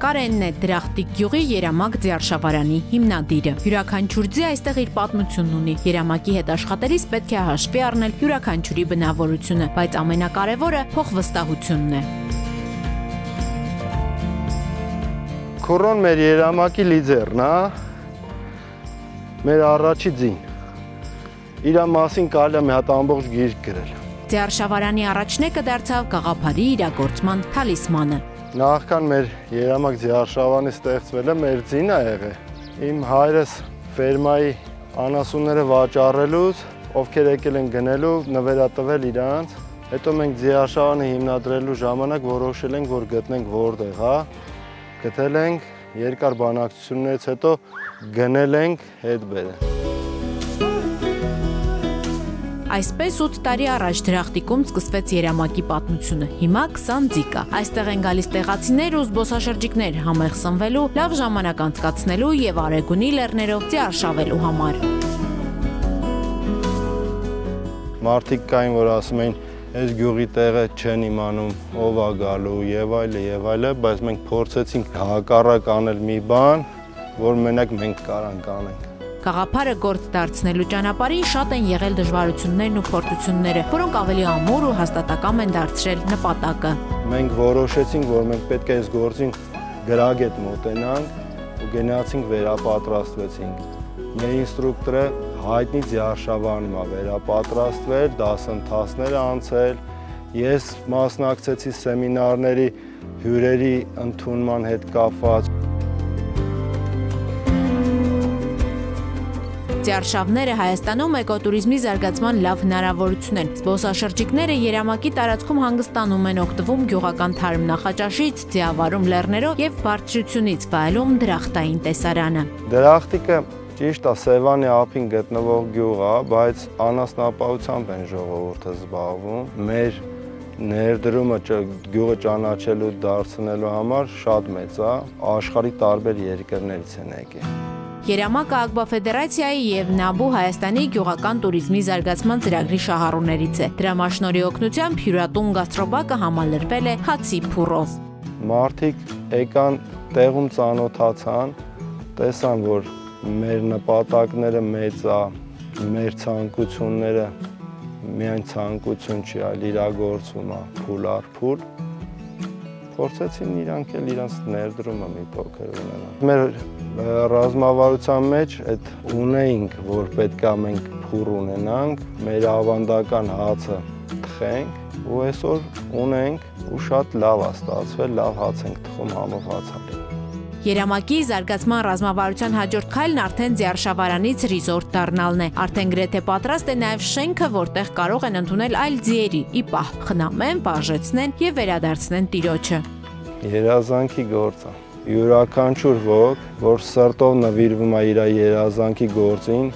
Կարենն է Դրախտիկ գյուղի Երամակ ձիարշավարանի հիմնադիրը։ Յուրաքանչյուր ձի այստեղ իր պատմությունն ունի։ Երամակի հետ աշխատելիս պետք է հաշվի առնել յուրաքանչյուրի բնավորությունը, բայց ամենակարևորը փոխվստահությունն է։ Քուրոն մեր Երամակի լիդերն է, մեր առաջի ձին։ Իր մասին կարելի է մի հատ ամբողջ գիրք գրել։ Ձիարշավարանի առաջնեկը դարձավ գաղափարի իրագործման թալիսմանը։ Նախքան մեր Երամակ ձիարշավարանի ստեղծվելը մեր ձին է եղել։ Իմ հայրս ֆերմայի անասունները վաճառելուց, ովքեր եկել են գնելու, նվերատվել իրանց։ Հետո մենք ձիարշավարանը հիմնադրելու ժամանակ որոշել ենք, որ գտնենք որտեղ է։ Գտել ենք, երկար բանակցություններից հետո գնել ենք, հետ բերել։ Այսպես 8 տարի առաջ Դրախտիկում սկսվեց Երամակի պատմությունը։ Հիմա 20 ձի կա։ Այստեղ են գալիս տեղացիներ ու զբոսաշրջիկներ համեղ սնվելու, լավ ժամանակ անցկացնելու եւ Արեգունի լեռներով ձի արշավելու համար։ Մարդիկ կային, որ ասում էին, այս գյուղի տեղը չեն իմանում, ով է գալու եւ այլը, բայց մենք փորձեցինք հակառակ անել մի բան, որ մենակ մենք կարանք անենք։ Գաղափարը գործ դարձնելու ճանապարհին շատ են եղել դժվարություններն ու փորձությունները, որոնք ավելի ամուր ու հաստատակամ են դարձրել նպատակը։ Մենք որոշեցինք, որ մենք պետք է այս գործին գրագետ մոտենանք ու գնացինք վերապատրաստվեցինք։ Մեր ինստրուկտորը հայտնի ձիարշավարանում է վերապատրաստվել, դասընթացներ անցել։ Ես մասնակցեցի սեմինարների, հյուրերի ընդունման հետ կապված։ Ձիարշավները Հայաստանում էկոտուրիզմի զարգացման լավ հնարավորություն են։ Զբոսաշրջիկները Երամակի տարածքում հանգստանում են, օգտվում գյուղական թարմ նախաճաշից, ձիավարում լեռներով եւ բարձրությունից վայելում դրախտային տեսարանը։ Դրախտիկը ճիշտ է Սևանի ափին գտնվող գյուղ է, բայց անասնապահությամբ են ժողովուրդը զբաղվում։ Մեր ներդրումը գյուղը ճանաչելու դարձնելու համար շատ մեծ է, աշխարհի տարբեր երկրներից են եկել։ Երամակը Ագբա ֆեդերացիայի եւ Նաբու Հայաստանի գյուղական туриզմի զարգացման ծրագրի շահառուներից է։ Դրա մասնորի օգնությամբ հյուրատուն գաստրոբակը համալրվել է հացի փուռով։ Մարդիկ եկան, տեղում ծանոթացան, տեսան, որ մեր նպատակները մեծ է, մեր ցանկությունները միայն ցանկություն չի, այլ իրագործում է փուլ առ փուլ։ Փորձեցին իրանք էլ իրանց ներդրումը մի փոքր ունենան։ Մեր ռազմավարության մեջ այդ ունեինք, որ պետք է մենք փուռ ունենանք, մեր ավանդական հացը թխենք ու այսօր ունենք ու շատ լավ է ստացվել, լավ հաց ենք թխում, համով հացալի։ Երամակի զարգացման ռազմավարության հաջորդ քայլն արդեն ձիարշավարանից ռիզորտ դառնալն է։ Արդեն գրեթե պատրաստ է նաև շենքը, որտեղ կարող են ընդունել այլ ձիերի՝ ի պահ խնամեն, բաժեցնեն եւ վերադարձնեն տիրոջը։ Երազանքի գործ է։ Յուրաքանչյուր ոք, որ սրտով նվիրվում է իր երազանքի գործին,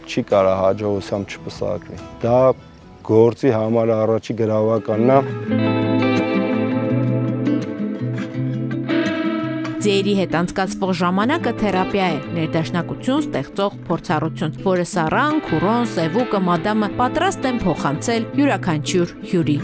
չի կարա հաջողությամբ չպսակվի։ Դա գործի համար առաջի գրավականն է։ Ձիերի հետ անցկացվող ժամանակը թերապիա է, ներդաշնակություն ստեղծող փորձառություն, որը Սառան, Քուրոն, Սևուկը, Մադամը պատրաստ են փոխանցել յուրաքանչյուր հյուրի։